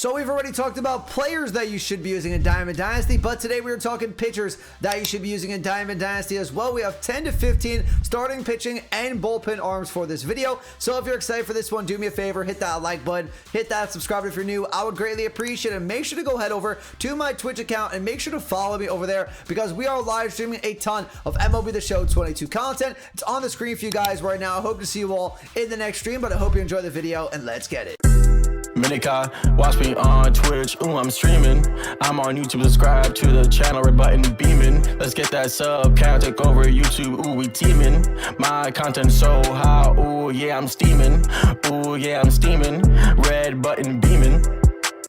So we've already talked about players that you should be using in Diamond Dynasty, but today we are talking pitchers that you should be using in Diamond Dynasty as well. We have 10 to 15 starting pitching and bullpen arms for this video. So if you're excited for this one, do me a favor, hit that like button, hit that subscribe if you're new. I would greatly appreciate it. And make sure to go head over to my Twitch account and make sure to follow me over there because we are live streaming a ton of MLB The Show 22 content. It's on the screen for you guys right now. I hope to see you all in the next stream, but I hope you enjoy the video and let's get it. Minika, watch me on Twitch, ooh, I'm streaming. I'm on YouTube, subscribe to the channel, red button beaming. Let's get that sub count, take over YouTube, ooh, we teaming. My content so high, ooh, yeah, I'm steaming. Ooh, yeah, I'm steaming. Red button beaming.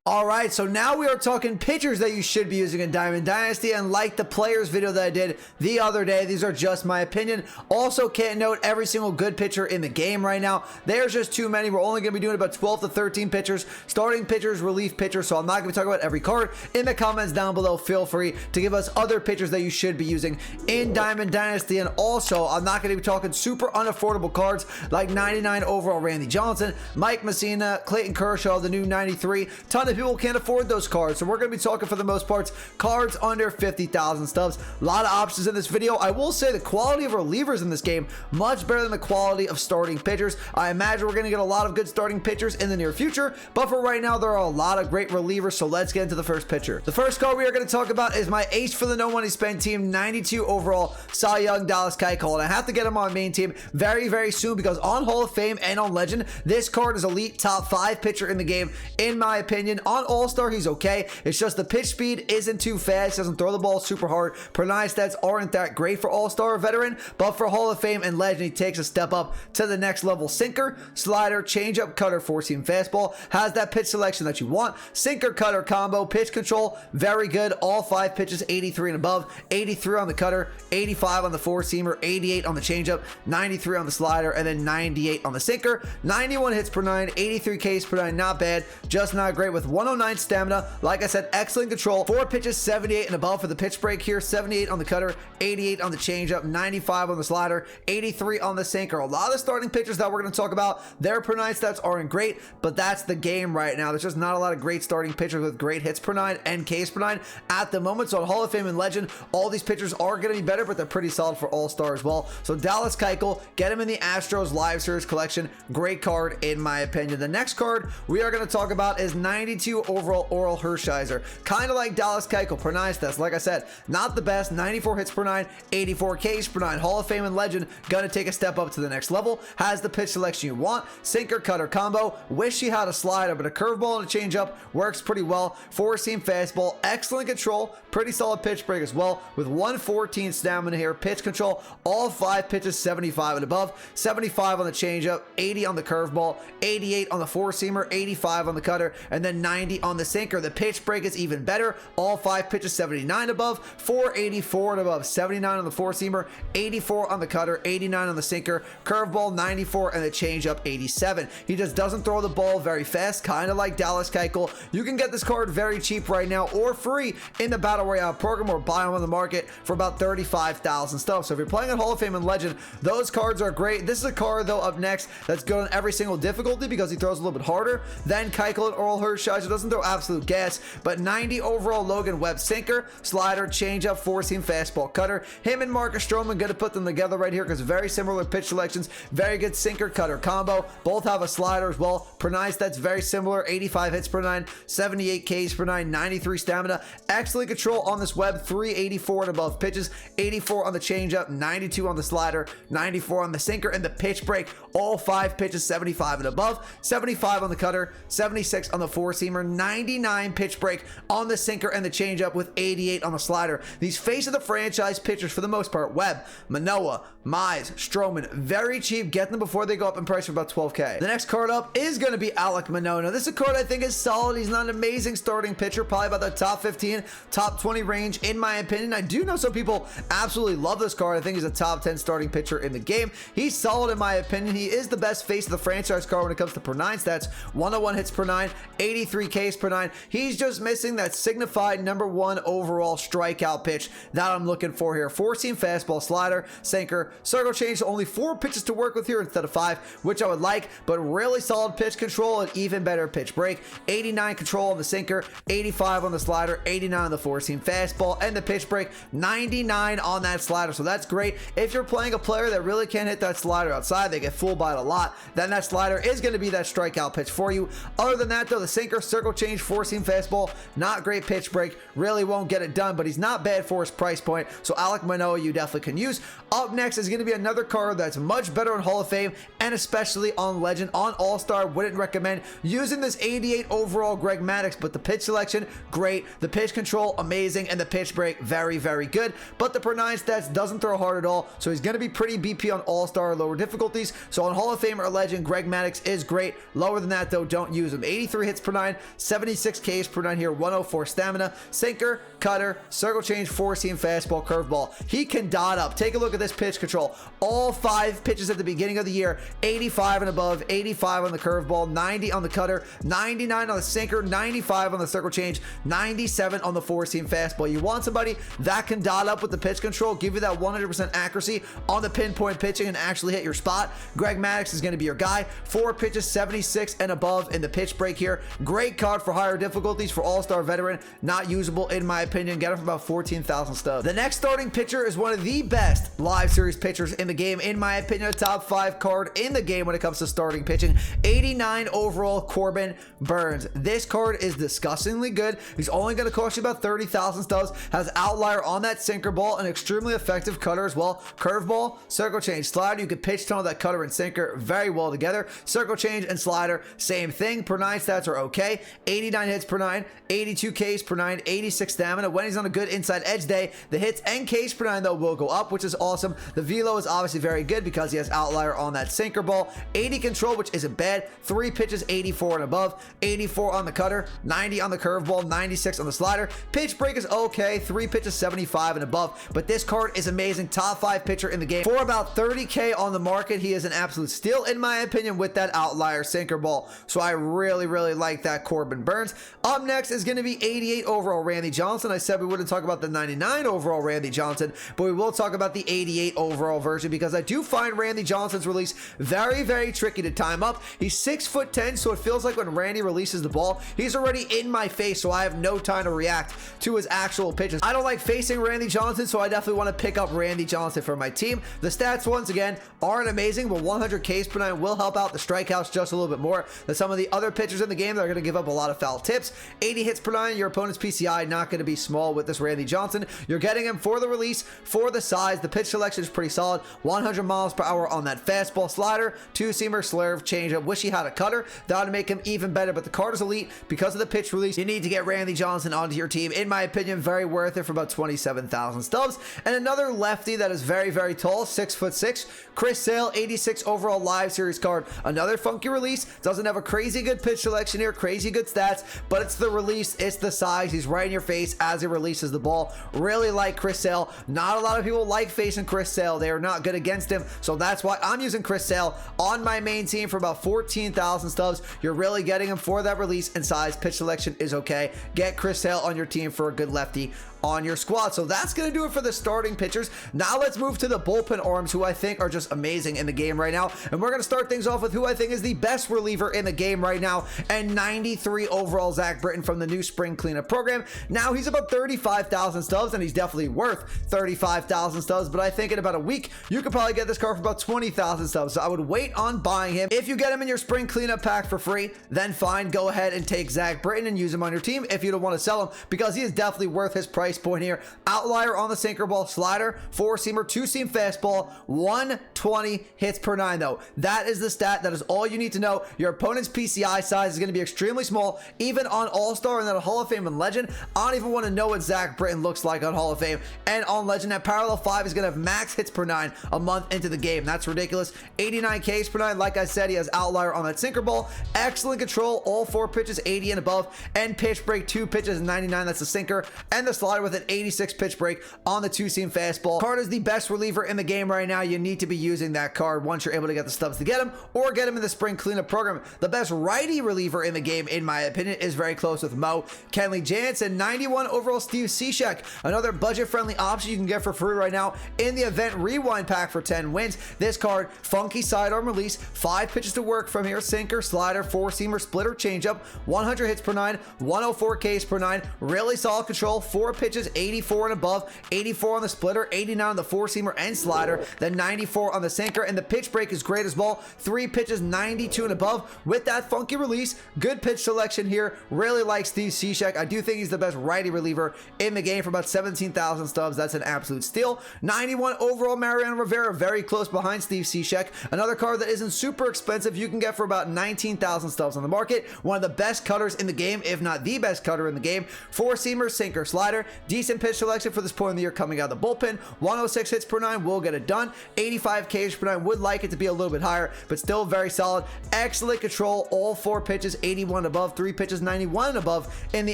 All right, so now we are talking pitchers that you should be using in Diamond Dynasty, and like the players video that I did the other day, these are just my opinion. Also, can't note every single good pitcher in the game right now. There's just too many. We're only going to be doing about 12 to 13 pitchers, starting pitchers, relief pitchers, so I'm not going to be talking about every card. In the comments down below, feel free to give us other pitchers that you should be using in Diamond Dynasty, and also, I'm not going to be talking super unaffordable cards like 99 overall Randy Johnson, Mike Messina, Clayton Kershaw, the new 93, ton of people can't afford those cards, so we're going to be talking for the most part cards under 50,000 stubs. A lot of options in this video. I will say the quality of relievers in this game much better than the quality of starting pitchers. I imagine we're going to get a lot of good starting pitchers in the near future, but for right now there are a lot of great relievers, so let's get into the first pitcher. The first card we are going to talk about is my ace for the no money spent team, 92 overall Cy Young Dallas Keuchel, and I have to get him on main team very soon because on Hall of Fame and on Legend this card is elite top 5 pitcher in the game in my opinion. On All-Star, he's okay. It's just the pitch speed isn't too fast. Doesn't throw the ball super hard. Per 9 stats aren't that great for All-Star veteran, but for Hall of Fame and Legend, he takes a step up to the next level. Sinker, slider, changeup, cutter, four-seam fastball. Has that pitch selection that you want. Sinker, cutter combo, pitch control, very good. All 5 pitches, 83 and above. 83 on the cutter, 85 on the four-seamer, 88 on the changeup, 93 on the slider, and then 98 on the sinker. 91 hits per 9, 83 Ks per 9, not bad. Just not great with 109 stamina. Like I said, excellent control. 4 pitches, 78 and above for the pitch break here. 78 on the cutter, 88 on the changeup, 95 on the slider, 83 on the sinker. A lot of starting pitchers that we're going to talk about, their per 9 stats aren't great, but that's the game right now. There's just not a lot of great starting pitchers with great hits per 9 and Ks per 9 at the moment. So at Hall of Fame and Legend, all these pitchers are going to be better, but they're pretty solid for All-Star as well. So Dallas Keuchel, get him in the Astros Live Series collection. Great card in my opinion. The next card we are going to talk about is 92 overall Oral Hershiser. Kind of like Dallas Keuchel, per 9 stats. Like I said, not the best. 94 hits per 9, 84 Ks per 9. Hall of Fame and Legend, gonna take a step up to the next level. Has the pitch selection you want. Sinker, cutter combo. Wish he had a slider, but a curveball and a changeup works pretty well. Four-seam fastball, excellent control. Pretty solid pitch break as well with 114 stamina here. Pitch control, all 5 pitches, 75 and above. 75 on the changeup, 80 on the curveball, 88 on the four-seamer, 85 on the cutter, and then 90 on the sinker. The pitch break is even better. All 5 pitches, 79 above, 484 and above, 79 on the four-seamer, 84 on the cutter, 89 on the sinker, curveball 94, and the changeup 87. He just doesn't throw the ball very fast, kind of like Dallas Keuchel. You can get this card very cheap right now or free in the Battle Royale program or buy them on the market for about 35,000 stuff. So if you're playing at Hall of Fame and Legend, those cards are great. This is a card though up next that's good on every single difficulty because he throws a little bit harder than Keuchel and Oral Hershiser. Doesn't throw absolute gas, but 90 overall Logan Webb sinker, slider, changeup, four-seam fastball, cutter. Him and Marcus Stroman gonna put them together right here because very similar pitch selections. Very good sinker cutter combo. Both have a slider as well. Per 9 stats very similar. 85 hits per 9, 78 Ks per 9, 93 stamina. Excellent control on this Webb. 384 and above pitches. 84 on the changeup, 92 on the slider, 94 on the sinker, and the pitch break. All 5 pitches 75 and above. 75 on the cutter, 76 on the four-seamer, 99 pitch break on the sinker and the changeup with 88 on the slider. These face of the franchise pitchers for the most part, Webb, Manoah, Mize, Stroman, very cheap. Get them before they go up in price for about 12K. The next card up is going to be Alek Manoah. Now, this is a card I think is solid. He's not an amazing starting pitcher, probably about the top 15, top 20 range in my opinion. I do know some people absolutely love this card. I think he's a top 10 starting pitcher in the game. He's solid in my opinion. He is the best face of the franchise card when it comes to per 9 stats. 101 hits per 9, 83 83 Ks per 9. He's just missing that signified #1 overall strikeout pitch that I'm looking for here. 4-seam fastball, slider, sinker, circle change. So only 4 pitches to work with here instead of 5, which I would like, but really solid pitch control and even better pitch break. 89 control on the sinker, 85 on the slider, 89 on the 4-seam fastball, and the pitch break 99 on that slider. So that's great. If you're playing a player that really can't hit that slider outside, they get fooled by it a lot, then that slider is going to be that strikeout pitch for you. Other than that though, the sinker, circle change, 4-seam fastball, not great pitch break, really won't get it done, but he's not bad for his price point. So Alek Manoah you definitely can use. Up next is going to be another card that's much better on Hall of Fame and especially on Legend. On All-Star, wouldn't recommend using this 88 overall Greg Maddux, but the pitch selection, great. The pitch control, amazing. And the pitch break, very, very good. But the per 9 stats doesn't throw hard at all, so he's going to be pretty BP on All-Star lower difficulties. So on Hall of Fame or Legend, Greg Maddux is great. Lower than that though, don't use him. 83 hits per 9, 76 Ks per 9 here, 104 stamina, sinker, cutter, circle change, 4-seam fastball, curveball. He can dot up. Take a look at this pitch control. All 5 pitches at the beginning of the year, 85 and above, 85 on the curveball, 90 on the cutter, 99 on the sinker, 95 on the circle change, 97 on the 4-seam fastball. You want somebody that can dot up with the pitch control, give you that 100% accuracy on the pinpoint pitching and actually hit your spot. Greg Maddux is going to be your guy. 4 pitches, 76 and above in the pitch break here. Great card for higher difficulties for All-Star veteran. Not usable in my opinion. Get him for about 14,000 stubs. The next starting pitcher is one of the best live series pitchers in the game. In my opinion, a top 5 card in the game when it comes to starting pitching. 89 overall Corbin Burnes. This card is disgustingly good. He's only going to cost you about 30,000 stubs. Has outlier on that sinker ball, an extremely effective cutter as well. Curveball, circle change, slider. You can pitch tunnel that cutter and sinker very well together. Circle change and slider, same thing. Per 9 stats are okay. 89 hits per 9, 82 Ks per 9, 86 stamina. When he's on a good inside edge day, the hits and Ks per 9 though will go up, which is awesome. The velo is obviously very good because he has outlier on that sinker ball. 80 control, which isn't bad. 3 pitches, 84 and above. 84 on the cutter, 90 on the curveball, 96 on the slider. Pitch break is okay. 3 pitches, 75 and above. But this card is amazing. Top 5 pitcher in the game. For about 30K on the market, he is an absolute steal in my opinion with that outlier sinker ball. So I really, really like that Corbin Burnes. Up next is going to be 88 overall Randy Johnson. I said we wouldn't talk about the 99 overall Randy Johnson, but we will talk about the 88 overall version because I do find Randy Johnson's release very, very tricky to time up. He's 6'10", so it feels like when Randy releases the ball, he's already in my face, so I have no time to react to his actual pitches. I don't like facing Randy Johnson, so I definitely want to pick up Randy Johnson for my team. The stats, once again, aren't amazing, but 100 Ks per 9 will help out the strikeouts just a little bit more than some of the other pitchers in the game that are going to give up a lot of foul tips. 80 hits per 9, your opponent's PCI not going to be small with this Randy Johnson. You're getting him for the release, for the size. The pitch selection is pretty solid. 100 miles per hour on that fastball, slider, 2-seamer, slurve, changeup. Wish he had a cutter. That would make him even better, but the card is elite because of the pitch release. You need to get Randy Johnson onto your team. In my opinion, very worth it for about 27,000 stubs. And another lefty that is very, very tall, 6'6", Chris Sale, 86 overall live series card. Another funky release. Doesn't have a crazy good pitch selection here, crazy good stats, but it's the release, it's the size. He's right in your face as he releases the ball. Really like Chris Sale. Not a lot of people like facing Chris Sale. They are not good against him, so that's why I'm using Chris Sale on my main team for about 14,000 stubs. You're really getting him for that release and size. Pitch selection is okay. Get Chris Sale on your team for a good lefty on your squad. So that's going to do it for the starting pitchers. Now let's move to the bullpen arms, who I think are just amazing in the game right now. And we're going to start things off with who I think is the best reliever in the game right now, and 93 overall Zach Britton from the new spring cleanup program. Now he's about 35,000 stubs, and he's definitely worth 35,000 stubs, but I think in about a week you could probably get this card for about 20,000 stubs. So I would wait on buying him. If you get him in your spring cleanup pack for free, then fine, go ahead and take Zach Britton and use him on your team if you don't want to sell him, because he is definitely worth his price point here. Outlier on the sinker ball, slider, 4-seamer, 2-seam fastball, 120 hits per 9 though. That is the stat. That is all you need to know. Your opponent's PCI size is going to be extremely small, even on All-Star and then on Hall of Fame and Legend. I don't even want to know what Zach Britton looks like on Hall of Fame and on Legend. That parallel 5 is going to have max hits per 9 a month into the game. That's ridiculous. 89 Ks per 9. Like I said, he has outlier on that sinker ball. Excellent control. All 4 pitches 80 and above, and pitch break 2 pitches 99. That's the sinker, and the slider slider with an 86 pitch break on the two-seam fastball. Card is the best reliever in the game right now. You need to be using that card once you're able to get the stubs to get him, or get him in the spring cleanup program. The best righty reliever in the game, in my opinion, is very close with Mo. Kenley Jansen, 91 overall Steve Cishek, another budget-friendly option you can get for free right now in the event rewind pack for 10 wins. This card, funky sidearm release, 5 pitches to work from here: sinker, slider, four-seamer, splitter, changeup, 100 hits per 9, 104 Ks per 9, really solid control, 4 pitches, 84 and above, 84 on the splitter, 89 on the four-seamer and slider, then 94 on the sinker, and the pitch break is great as well. 3 pitches, 92 and above with that funky release. Good pitch selection here. Really like Steve Cishek. I do think he's the best righty reliever in the game for about 17,000 stubs. That's an absolute steal. 91 overall Mariano Rivera, very close behind Steve Cishek. Another card that isn't super expensive. You can get for about 19,000 stubs on the market. One of the best cutters in the game, if not the best cutter in the game. Four-seamer, sinker, slider. Decent pitch selection for this point in the year coming out of the bullpen. 106 hits per 9 will get it done. 85 Ks per 9. Would like it to be a little bit higher, but still very solid. Excellent control. All 4 pitches, 81 and above. 3 pitches, 91 and above in the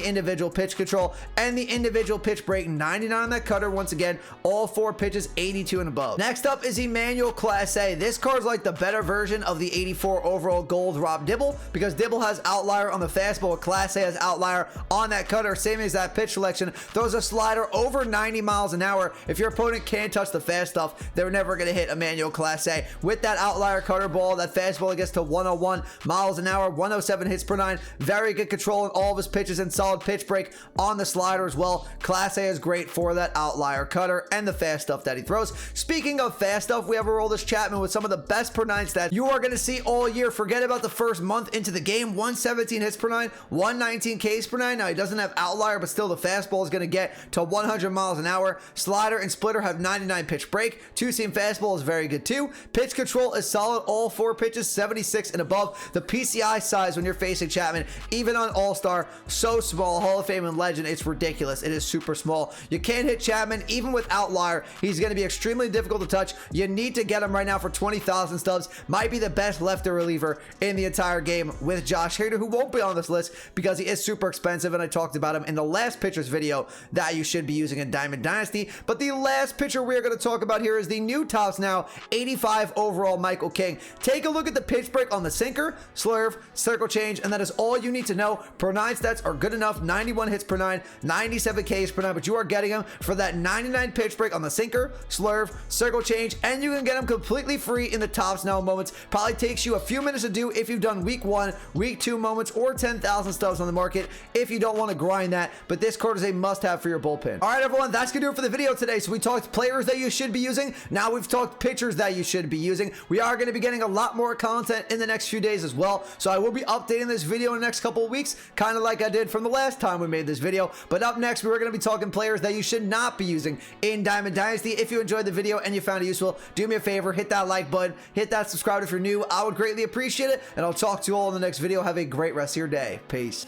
individual pitch control, and the individual pitch break, 99 on that cutter. Once again, all 4 pitches, 82 and above. Next up is Emmanuel Class A. This card's like the better version of the 84 overall gold Rob Dibble, because Dibble has outlier on the fastball. Class A has outlier on that cutter. Same as that pitch selection. Throws a slider over 90 miles an hour. If your opponent can't touch the fast stuff, they're never going to hit Emmanuel Class A. With that outlier cutter ball, that fastball gets to 101 miles an hour, 107 hits per 9. Very good control in all of his pitches and solid pitch break on the slider as well. Class A is great for that outlier cutter and the fast stuff that he throws. Speaking of fast stuff, we have Aroldis Chapman with some of the best per 9 stats you are going to see all year. Forget about the first month into the game. 117 hits per 9, 119 Ks per 9. Now, he doesn't have outlier, but still the fastball is going to get to 100 miles an hour. Slider and splitter have 99 pitch break. Two-seam fastball is very good too. Pitch control is solid. All 4 pitches, 76 and above. The PCI size when you're facing Chapman, even on All-Star, so small. Hall of Fame and legend, it's ridiculous. It is super small. You can't hit Chapman even with outlier. He's going to be extremely difficult to touch. You need to get him right now for 20,000 stubs. Might be the best lefty reliever in the entire game, with Josh Hader, who won't be on this list because he is super expensive, and I talked about him in the last pitchers video that you should be using in Diamond Dynasty. But the last pitcher we're going to talk about here is the new tops now, 85 overall Michael King. Take a look at the pitch break on the sinker, slurve, circle change, and that is all you need to know. Per 9 stats are good enough. 91 hits per 9, 97 Ks per 9, but you are getting him for that 99 pitch break on the sinker, slurve, circle change, and you can get him completely free in the tops now moments. Probably takes you a few minutes to do if you've done week 1, week 2 moments, or 10,000 stubs on the market if you don't want to grind that, but this card is a must-have for your bullpen. All right, everyone, that's gonna do it for the video today. So we talked players that you should be using. Now we've talked pitchers that you should be using. We are going to be getting a lot more content in the next few days as well, so I will be updating this video in the next couple of weeks, kind of like I did from the last time we made this video. But up next, we're going to be talking players that you should not be using in Diamond Dynasty. If you enjoyed the video and you found it useful, do me a favor, hit that like button, hit that subscribe if you're new. I would greatly appreciate it, and I'll talk to you all in the next video. Have a great rest of your day. Peace.